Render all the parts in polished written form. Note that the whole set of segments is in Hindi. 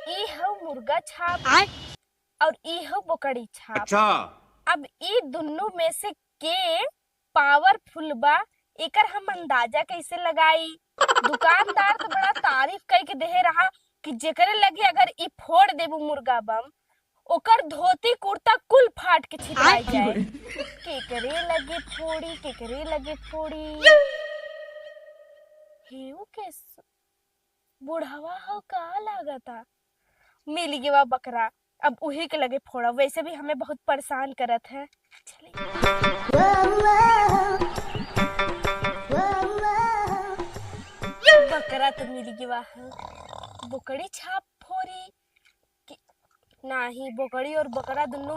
ई हो मुर्गा छाप और ई हो बोकड़ी छाप। अच्छा। अब ई दुन्नु में से के पावरफुल बा, एकर हम अंदाजा कैसे लगाई? दुकानदार तो बड़ा तारीफ कई के दे रहा कि जेकरे लगे अगर ई फोड़ देबू मुर्गा बम, ओकर धोती कुर्ता कुल फाट के छितराई जाए। केकरे लगे फोड़ी, केकरे लगे फोड़ी। हेऊ के बुढ़ावा हो का लागता। मिल गया बकरा, अब उही के लगे फोड़ा। वैसे भी हमें बहुत परेशान करत है। बकरा तो मिल गया है। बोकड़ी छाप फोड़ी नहीं, बोकड़ी और बकरा दोनों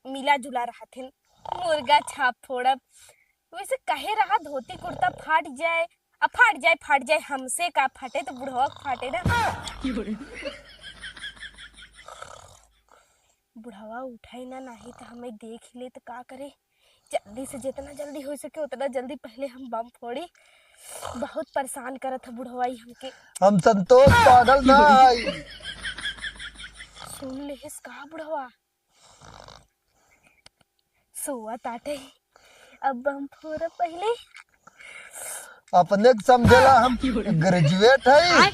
मिला जुला रहा थे। मुर्गा छाप फोड़ा वैसे कहे रहा धोती कुर्ता फाट जाए। अब फाट जाए हमसे का फटे तो बुढ़वा फाटे ना। बुढ़ावा उठाई ना, नहीं तो हमें देख ले तो का करे। जल्दी से जितना जल्दी हो सके उतना जल्दी पहले हम बम फोड़ी। बहुत परेशान करत है बुढ़वा हमके। हम संतोष पागल ना आई। सुन ले का बुढ़वा सोआ ताटे। अब बम फोड़ा पहले अपने समझेला हम ग्रेजुएट है।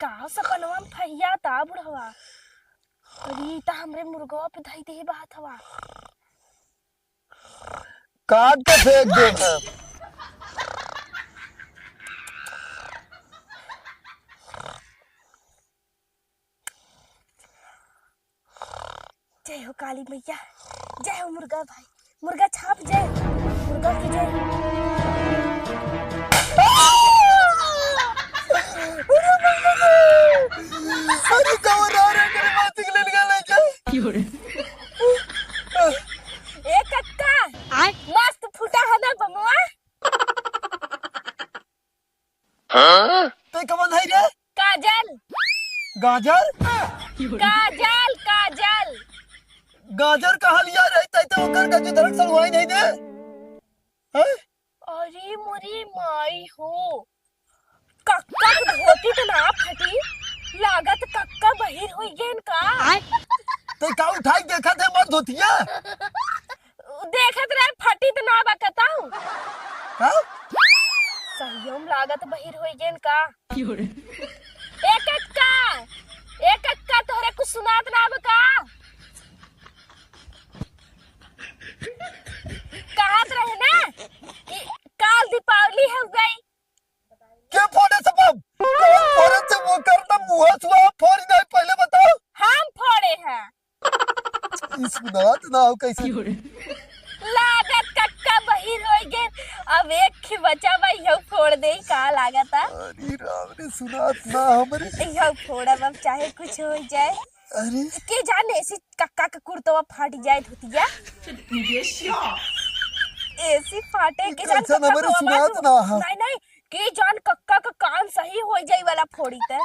का सपनवा में फैया ता बुढ़वा। अरे ता हमरे मुर्गवा पे धई दे बात हवा। काट के फेंक दे। जय हो काली मैया, जय हो मुर्गा भाई, मुर्गा छाप जय, मुर्गा की जय। अरे कवर आ रहा है मेरे मासी के लिए लेके। ए कक्का मस्त फूटा है ना बमुआ। तो कवन है रे? काजल गाजर। काजल काजल गाजर कहाँ लिया रहता है तो ओकर का जो धड़क सलवाई नहीं दे। हैं? अरे मोरी माई हो, कक्का धोती तो ना फटी, लागत कक्का बहिर हुई गेन का। तो का उठाई देखा थे मत धोतिया। देखत रहे फटी तो ना बकताऊ। हां सहियों लागत बहिर हुई गेन का। एक कक्का तोहरे कुछ सुनात ना बका। कहत रहे ना काल दीपावली हो गई। क्या फोड़े सबब? कौन फोड़े से वो करना मुंह सुआ फोड़ नहीं पहले बताओ। हम फोड़े हैं। इस बात ना हो कैसे? लागत कक्का बहिर हो गए। अब एक ही बचा भाई यह फोड़ दे का लागत है। अरे राम ने सुनात ना हमरे। यह फोड़ा अब चाहे कुछ हो जाए। अरे के जाने ऐसी कक्का का कुर्तवा फाट जाए धोतिया। ऐसी फाटे के जान कैसा नंबर सुनात ना। नहीं नहीं के जान कक्का का कान सही हो जाए वाला फोड़ी ते।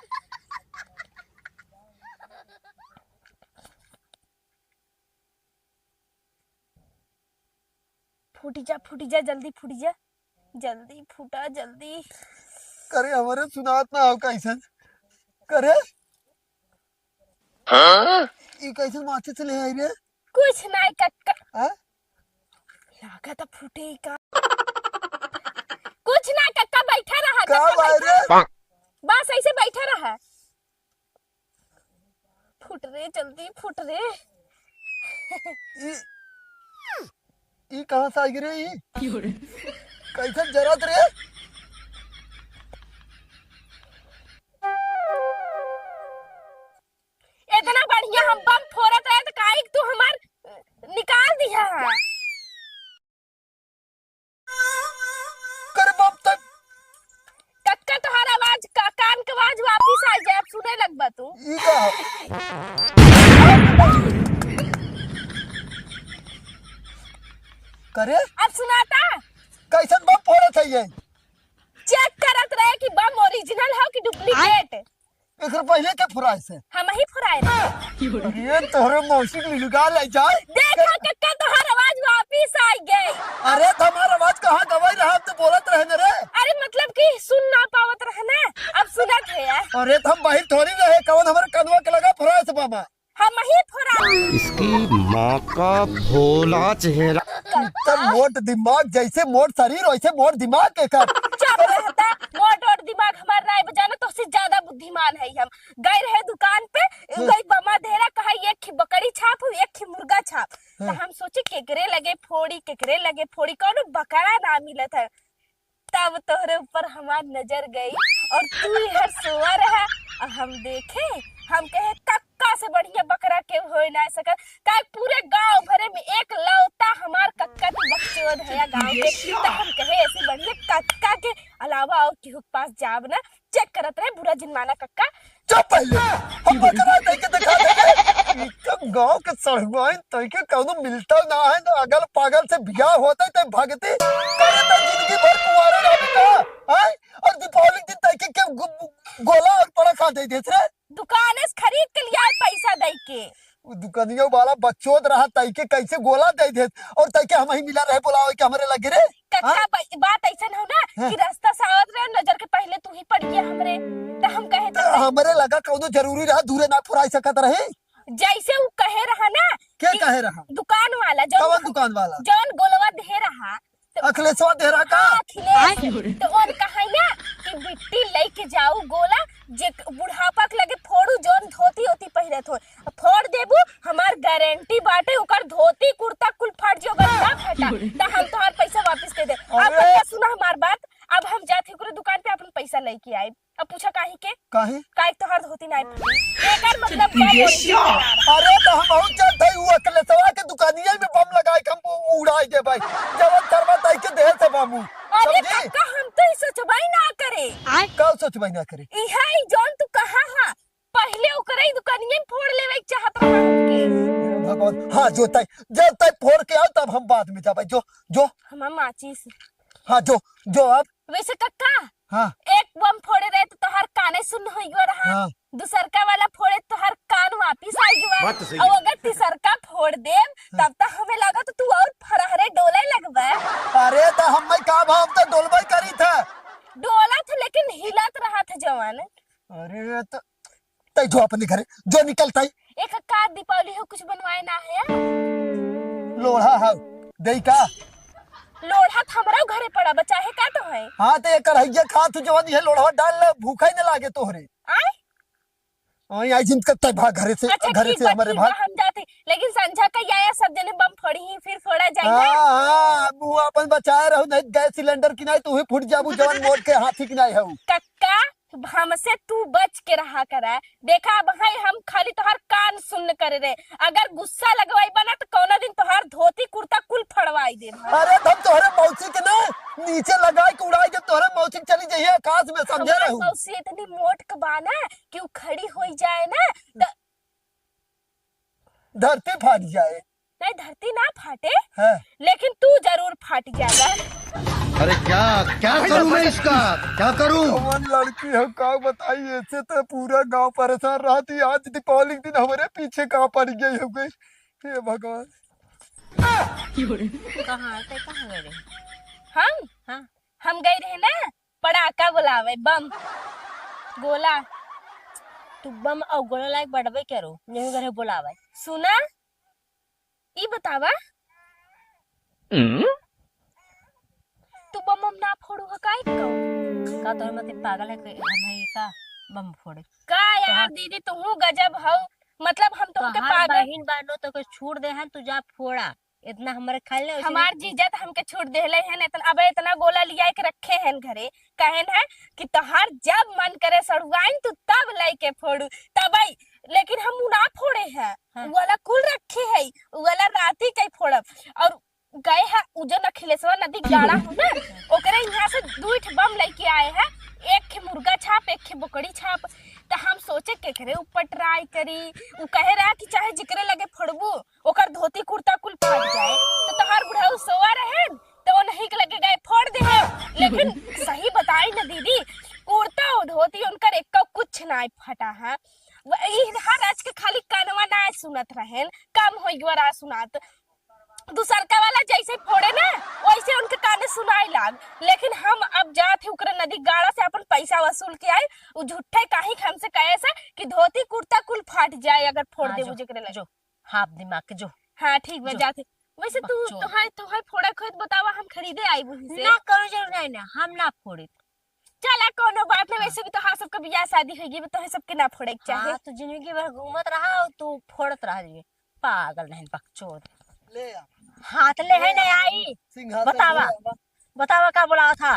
फूटी जा जल्दी फूटी जा, जल्दी फूटा जल्दी। करे हमारे सुनात ना हो कैसे? करे ये कैसे माथे से ले आई रे? कुछ नहीं कक्का। हां लागत फूटे का। कुछ ना कक्का बैठा रहा। का भाई रे? बस ऐसे बैठा रहा। फूट रे जल्दी फूट रे। ये कहां से आई रे? ये कैसे जरूरत रे? इतना बढ़िया हम बम फोड़त रहे तो काहे तू हमार निकाल दिया। कर बम तक कक्का तुम्हारा आवाज कान के आवाज वापिस आ जाए। अब सुने लगबा तू। ये का करे अब सुनाता कैसन बम फोड़त है ये? चेक करत रहे कि बम ओरिजिनल है कि डुप्लीकेट। एकर पहले के फुराए से हम ही फुराए रहे। अरे तोहरे मौसी के लुगा ले जाए। देखा कक्का तोहार आवाज वापिस आ गई। अरे तुम्हारा आवाज कहाँ गवाई रहा, तो बोलत रहे न रे। अरे मतलब कि सुन ना पावत रहे ना, अब सुनत है यार। अरे हम बाहर थोड़ी रहे, कौन हमारे कनवा के लगा फुराए से बाबा। हम ही फुराए। इसकी माँ का भोला चेहरा। तब मोट दिमाग जैसे मोट शरीर वैसे मोट दिमाग के कर। चुप रहता, मोट और दिमाग हमार राय बजाना तो उससे ज्यादा बुद्धिमान है हम। गए रहे दुकान पे, गई बमा धेरा कहा एक खी बकरी छाप एक खी मुर्गा छाप। तो हम सोचे केकरे लगे फोड़ी कौन बकरा ना मिलत है। तब तोहरे ऊपर हमार नजर गई और तू इधर सोआ रहा और हम देखे, हम कहे कक्का से बढ़िया बकरा के हो ना सका। का पूरे गांव भरे में एक लौता हमार कक्का तो बकचोद है गांव के। तो हम कहे ऐसे बढ़िया कक्का के अलावा और केहू के पास जाब ना, चेक करत रहे बुरा जिनमाना कक्का। चुप पहले हम बकरा दे के दिखा देंगे। इतना गांव के सड़ुआइन तई के कौनो मिलता ना है, तो अगल पागल से बियाह होता है भगती करे तो जिंदगी भर कुंवारे रह का है। और दीपावली दिन तई के गोला और पड़ा खा दे देत रे। दुकाने से खरीद के लिया पैसा दे के। वो दुकानियों वाला बच्चोद रहा तई के कैसे गोला दे देत और तई के हम ही मिला रहे बुलावे के हमरे लगे रे। कक्का बात ऐसा हो ना कि रास्ता से आवत रहे नजर के पहले तू ही पड़ गया हमरे। तो हम कहे तो हमरे लगा कौनो जरूरी रहा दूरे ना फुराई सकत रहे। जैसे वो कहे रहा ना, क्या कहे रहा दुकान वाला कौन दुकान वाला जौन गोलवा दे रहा अखिलेशवा दे रहा का। अखिलेश तो और कहा ना कि बिट्टी लेके जाऊ गोला जे बुढ़ापा के लगे फोड़ू, जौन धोती होती पहले थो फोड़ देबू हमार गारंटी बाटे ओकर धोती कुर्ता कुल फाट जो ना फटा तो हम तोहार पैसा वापस दे दे। अब कक्का सुना हमार बात, अब हम जाते ओकरे दुकान पे अपन पैसा लेके आए। अब पूछा काहे तोहार धोती नहीं फटी। एकर मतलब अरे तो हम बहुत चलते हुआ अखिलेशवा के दुकानिया में बम लगाए के हम उड़ाई दे भाई जवन करवा तई के देह से बाबू। अरे कक्का हम तो ई सोचबाई ना करे। का सोचबाई ना करे इहाई जौन तू कहा हा पहले ओकरे दुकानिया में फोड़ लेवे के चाहत रहा हमके। भगवान हाँ जो तय फोड़ के आओ तब हम बाद में जाबे। जो हम माचिस हाँ जो अब वैसे कक्का हाँ एक बम फोड़े रहे तो तोहार काने सुन होइयो रहा। हाँ। दूसरका वाला फोड़े तो तोहार कान वापिस आइयो। और अगर तीसरका फोड़ दे तब तो हमें लगा तो तू और फरहरे डोले लगबे। अरे तो हम में का भाव तो डोलबाई करी था। डोला था लेकिन हिलत रहा था जवान। अरे तो तय जो अपने घरे जो निकलता एक का दीपावली हो कुछ बनवाए ना है। लोढ़ा है दई का लोढ़ा हमरा घरे पड़ा बचा है का तो है। हाँ तो एक कढ़ैया खा तू जवान ये लोढ़ा डाल ले भूखा ही न लागे तोहरे। आई जिन करता है भाग घरे से। अच्छा घरे से हमारे भाग हम जाते लेकिन संझा का आया सब जने बम फोड़ी ही फिर फोड़ा जाएगा। हाँ वो अपन बचाए रहो नहीं गैस सिलेंडर की नहीं तू ही फुट जाबू जवान मोड़ के हाथी की नहीं है। कक्का हमसे तू बच के रहा करा। देखा भाई हम खाली तोहार कान सुन करे रे, अगर गुस्सा लगवाई बना तो कौना दिन तोहार धोती कुर्ता कुल फड़वाई दे। अरे तुम तोहरे मौसी के ना नीचे लगाए के उड़ाई के तोहरे मौसी चली जाइए आकाश में समझे रहू। मौसी इतनी मोट के बाना कि वो खड़ी हो जाए ना तो धरती फाट जाए। नहीं धरती ना फाटे है। लेकिन तू जरूर फाट जाएगा। अरे क्या करूं मैं इसका क्या करूं। कौन लड़की है का बताई ऐसे तो पूरा गांव परेशान रहा थी। आज दीपावली दिन हमारे पीछे कहाँ पड़ गई हो गई। हे भगवान कहाँ गए हम गए रहे ना पड़ाका बुलावे बम गोला। तू बम और गोला लायक बढ़वे करो नहीं घरे बुलावे। सुना ई बतावा तू बम ना फोड़ू है काहे का तोर मत पागल है भाई का बम फोड़े का यार दीदी तू गजब हो। मतलब हम तुमके पागल बहन बानो तो कुछ छूट दे हैं तू जा फोड़ा इतना हमारे खाई ले। हमार जीजत हमके छूट देले हैं इतना अब इतना गोला लिया के रखे हैं घरे कहन है कि तोहार जब मन करे सड़ुआइन तू तब लेके फोड़ू तब। लेकिन हम ना फोड़े हैं वाला कुल रखे है वाला राती के फोड़ब। और गए है उजन अखिलेशवा नदी गाड़ा हो ना ओकरे यहाँ से 2 बम लेके आए हैं। एक खे मुर्गा छाप एक खे बकरी छाप। तो हम सोचे केकरे ऊपर ट्राई करी। वो कहे रहा कि चाहे जिकरे लगे फोड़बू ओकर धोती कुर्ता कुल फट जाए तो तोहार बुढ़ाऊ सोआ रहे तो वो नहीं के लगे गए फोड़ दे है। लेकिन सही बताई ना दीदी कुर्ता और धोती उनकर एक कुछ नाय फटा है हर आज के खाली कानवा ना सुनत रहेन कम हो गया सुनात दूसरका वाला जैसे फोड़े ना वैसे उनके काने सुनाई लाग लेकिन हम अब जात ही उकरे नदी गाड़ा से अपन पैसा वसूल के आए उ झूठे काहे हमसे कहे से कि धोती कुर्ता कुल फाट जाए अगर फोड़ हाँ, दे जो मुझे करे जो हाफ दिमाग के जो हाँ ठीक बा जो जाते वैसे तू बकचोद। तोहार फोड़ा खोद बतावा हम खरीदे आई वहीं से ना करो जरूर नहीं ना हम ना फोड़े। चला कोनो बात नहीं वैसे भी तो हाँ सबका बियाह शादी होगी तो सबके ना फोड़े के चाहे हाँ तो जिंदगी भर घूमत रहा और तू फोड़त रह जी पागल नहीं बकचोद। ले आ हाथ ले है नहीं आई सिंहासन बतावा ले आ। बतावा का बोला था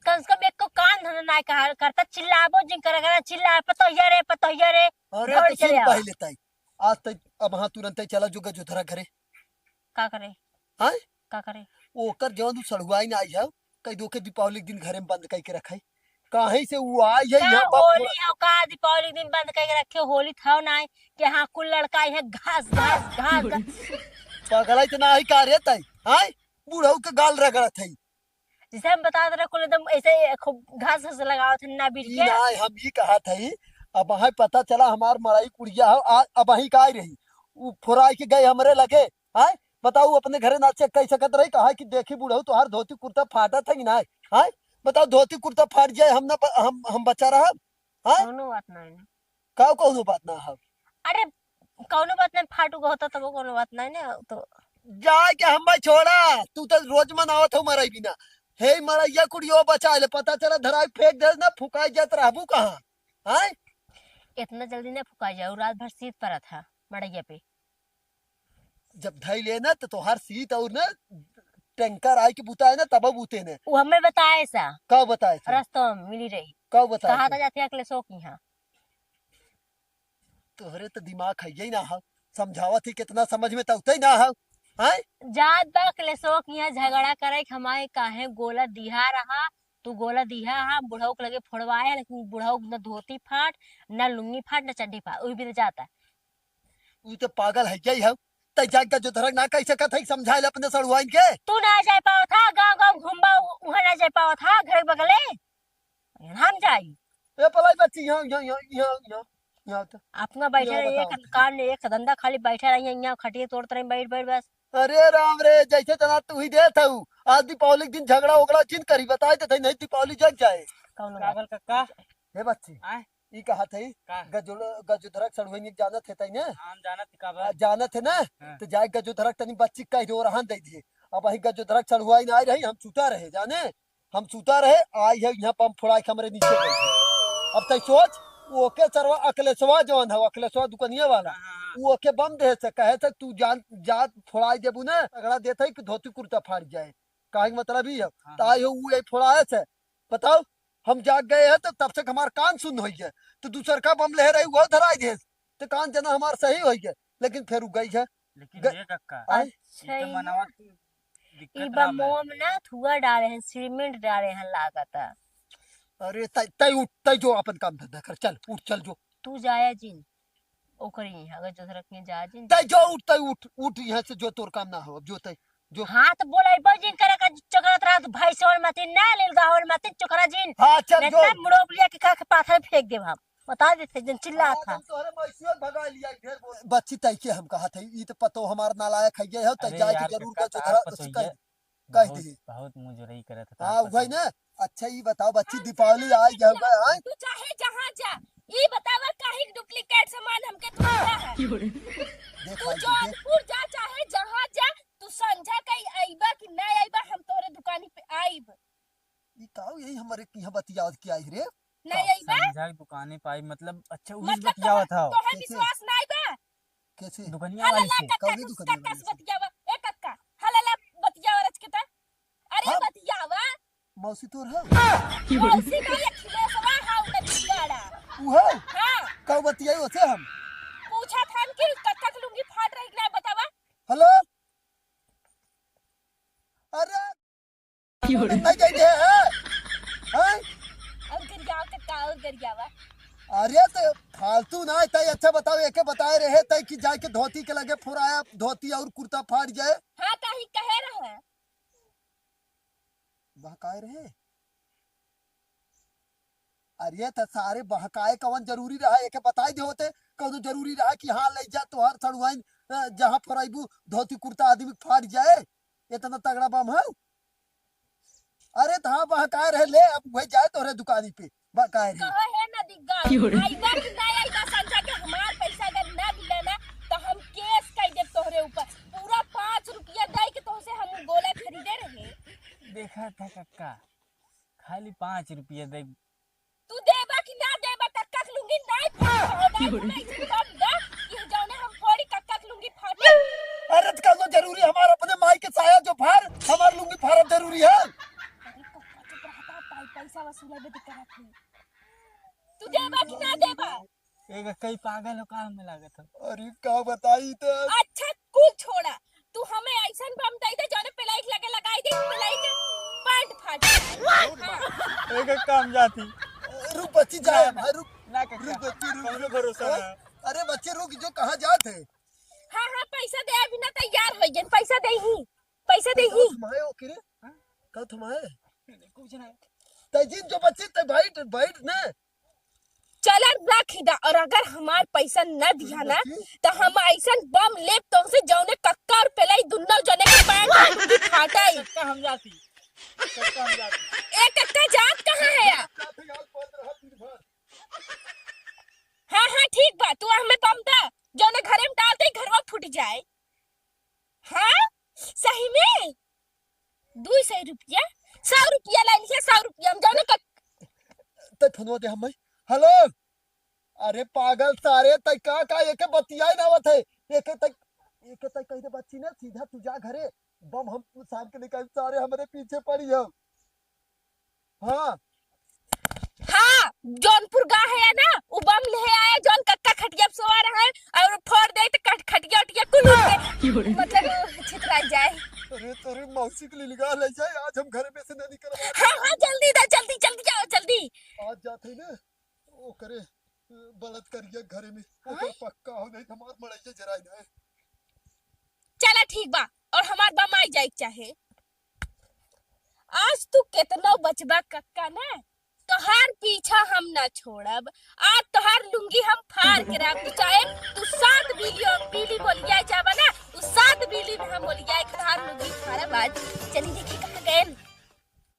कम से कम एक को कान धरना नहीं कहा करता चिल्लाबो जिन करे चिल्ला पतोहिया रे अरे दौड़ तो चले सुन आओ। पहले तई आज तक अब हाँ तुरंत ही चला जो गजोधरा घरे का करे हाँ का करे ओकर जवन सड़ुआई ना आई है कई दो के दीपावली के दिन घरे में बंद करके रखाई काहे से वो आई है का यहाँ पर होली है का दीपावली के दिन बंद करके रखे होली था ना कि हाँ कुल लड़का है घास घास घास पगला इतना ही कार्य तई हाँ बूढ़ऊ के गाल रगड़त है जैसे हम बता रहे कुल एकदम ऐसे खूब घास घास लगाओ थे ना बीच ई के ना हम ये कहा था अब वहाँ पता चला हमार मड़ाई कुड़िया हो अब वहीं का आई रही वो फुराई के गए हमरे लगे हाँ बताओ अपने घरे ना चेक कर सकत रही कहा कि देखी बूढ़ऊ तुहार धोती कुर्ता फाटा था कि ना हाँ बताओ धोती कुर्ता फाट जाए हम ना हम बचा रहा हाँ कौनो बात नहीं ना। का कौनो बात ना हो अरे कौनो बात नहीं फाटू का होता तो कोनो बात नहीं ना तो जाए के हम भाई छोड़ा तू तो रोज मनावत हो मराई बिना हे मरैया कुड़ियो बचा ले पता चला धराई फेंक दे ना फुकाई जात रहबू कहाँ हाँ इतना जल्दी ना फुका जाओ रात भर शीत पड़ा था मड़ैया पे जब धई ले ना तो तोहार सीट और ना टैंकर आई के बुताए ना तब बूते ने वो हमें बताया ऐसा कब बताए थे रास्ता में मिली रही कब बताए कहा थे? था जाते अगले सो की हाँ तोहरे तो दिमाग है ही ना हो समझावत ही कितना समझ में तो ही ना हो हाँ जात बा अगले सो की यहाँ झगड़ा करे कि हमारे काहे गोला दिहा रहा तू गोला दिहा हाँ बुढ़ऊ के लगे फोड़वाए लेकिन बुढ़ऊ न धोती फाट न लुंगी फाट न चड्डी फाट वो भी तो जाता है तू तो पागल है ही हो तै जाके जो धरक ना कह सकत है समझाए ले अपने सड़ुआइन के तू ना जा पाओ था गांव गांव घूमबा वहाँ ना जा पाओ था घर बगले हम जाई ए पलाई बच्ची यहाँ यहाँ यहाँ यहाँ यहाँ यहाँ तो अपना बैठे ये रहिए बताओ। एक कान एक धंधा खाली बैठे रहिए यहाँ खटिए तोड़ते रहिए बैठ बैठ बस अरे राम रे जैसे जना तू ही दे था आज दीपावली के दिन झगड़ा उगड़ा चिन करी बताए तो नहीं दीपावली जग जाए कौन कागल कक्का हे बच्ची आय ई कहा थई का गजोधरक सड़ुआइन जाना थे ने हम जाना काबर जाना थे ना हाँ। तो जाए गजोधरक तनी बच्ची कह दो रहन दे दिए अब वही गजोधरक सड़ुआइन आई रही हम छूटा रहे जाने हम छूटा रहे आई है यहाँ पंप फोड़ा के हमरे नीचे बैठे अब तई सोच वो ओके चरवा अकलेसवा जवन है अकलेसवा दुकनिया वाला वो ओके बम दे से कहे से तू जान जात फोड़ाई देबू ना अगला देते है कि धोती कुर्ता फाड़ जाए काहे के मतलब ही है हाँ। ताई हो वो फोड़ाए से बताओ हम जाग गए हैं तो तब तक हमार कान सुन हो गया तो दूसर का बम ले रही वो धराई दे तो कान जना हमार सही हो गया लेकिन फिर रुक गई है लेकिन ग- ये कक्का आय अच्छा ये तो मनावत ई दिक्कत बा ना बा। मोम ना थुआ डाले हैं सीमेंट डाले हैं लागता अरे तई तई उठ तई जो अपन काम धंधा कर चल उठ चल जो तू जाया जिन ओकरी अगर जो रखने जा जिन तई जो उठ तई उठ उठ यहाँ से जो तोर काम ना हो अब जो तई जो हाँ तो बोला बजिन करे का चकरत रहा तो भाई सोल मत ना लेल गावल मत चकरा जिन हाँ चल जो इतना मुड़ोबलिया के का के पाथर फेंक दे हम बता देते जन चिल्ला था बच्ची तई के हम कहा थे ई तो पतो हमार नालायक है हो तई अरे जाए यार के जरूर कक्का का जो तार धरा पतोहिया कह बहुत दी बहुत मुजरई करे था हाँ वही ना अच्छा ये बताओ बच्ची दीपावली आई जाओगे हाँ तू चाहे जहाँ जा ये बतावा काहे डुप्लीकेट सामान हमके तू दिया है देख तू भाई जौनपुर जा चाहे जहाँ जा तू समझा कहीं आईबा कि नहीं आईबा हम तोरे दुकानी पे आईब ये काऊ यही हमारे यहाँ बतिया की आई रे नहीं आईबा समझा दुकाने पाई मतलब अच्छा उस मतलब बतियावा था तोहे कैसे? विश्वास नहीं बा कैसे दुकनिया वाली से कक्का कौनी कुछ दुकान कक्का वाली से से? बतियावा ए कक्का हलाला बतियावा रच के ता अरे हाँ। बतियावा मौसी तोर है मौसी का ये खिलेसवा हाउ न बिगाड़ा वो है हां काऊ बतियाई होते हम पूछा था कि कक्का की लुंगी फाट रही कि नहीं बतावा हेलो अरे नहीं गई है हैं और गरियावा कक्का और गरियावा अरे तो फालतू ना तय अच्छा बताओ एके बताए रहे तय कि जाए के धोती के लगे फुराया धोती और कुर्ता फाट जाए हां काहे कहे रहे बहकाए रहे अरे तो सारे बहकाए कवन जरूरी रहा एके बताई दे होते कौन जरूरी रहा कि हाँ ले जा तोहार सड़ुआइन जहाँ फराइबू धोती कुर्ता आदमी फाट जाए इतना तगड़ा बम है। अरे तो हाँ बहकाए रहे ले अब वही जाए तोहरे दुकानी पे बहकाए रहे। कहा है ना दिग्गज आइबा कि ना आइबा समझा के हमार पैसा अगर ना मिले ना तो हम केस कर देब तोहरे ऊपर। पूरा 5 रुपया दे के तोहसे हम गोला खरीदे रहे। देखा था कक्का खाली 5 रुपया दे। तू देबा कि ना देबा कक्का के लुंगी नहीं फाड़ नहीं बम दा ये जाने हम फोड़ी कक्का के लुंगी फाड़। अरे तो कहना जरूरी हमारा अपने माई के साया जो फाड़ हमार लुंगी फाड़ा जरूरी है। अरे कक्का चुप रहता पैसा वसूले में दिक्कत है। तू देबा कि ना देबा? एक कई पागल हो काम में लागत है। अरे का बताई तो अच्छा कुल छोड़ा तू हमें ऐसा बम दे दे जाने पेलाइक लगे लगाई दे पेलाइक पैंट फाड़। एक काम जाती रुक बच्ची जाए रुक ना रुक कक्का बच्ची कौनो रुक भरोसा ना। अरे बच्चे रुक जो कहाँ जाते हैं। हाँ हाँ पैसा दे अभी ना तैयार हो गए पैसा दे ही पैसा दे ही। तुम्हारे ओ किरे का तुम्हारे कुछ नहीं तजीन जो बच्चे ते बैठ बैठ ना चला रख ही दा और अगर हमार पैसा न दिया ना तो हम ऐसा बम लेप तो से जौने कक्का और पेलाई दुन्नो जने के पैंट फाटाई। कक्का हम जाती कक्का हम जाती। ए कक्का जात कहाँ है यार? हाँ हाँ ठीक बा तू हमें बम दा जौने घरे में डालते ही घरवा फूट जाए। हाँ सही में 200 रुपया 100 रुपया ला लिया 100 रुपया हम जौने ते फोन दे हम हेलो। अरे पागल सारे तय का एके बतियाई ना आवत है एके तय कह दे बच्ची ने सीधा तू जा घरे बम हम शाम के निकाल सारे हमारे पीछे पड़ी हो। हाँ हाँ जौनपुर गा है ना वो बम ले आया जौन कक्का खटिया पे सोआ रहा है और फोड़ दे तो खटिया उटिया कुल उड़ के मतलब छितरा जाए। अरे तेरी मौसी के लिए निकाह ले जाए आज हम घर में से नहीं निकल। हाँ हाँ जल्दी दा जल्दी जल्दी जाओ जल्दी। आज जाते ना वो करे बलत करिए घरे में ओकर पक्का हो नहीं हमार मड़ाई जराई ना। चला ठीक बा और हमार बम आई जाए चाहे। आज तू कितना बचबा कक्का ना तोहार पीछा हम ना छोड़ब। आज तोहार लुंगी हम फाड़ के रख चाहे तू 7 बिली बोलिया जाबा ना उस 7 बिली में हम बोलिया तोहार लुंगी फाड़ब आज। चली देखी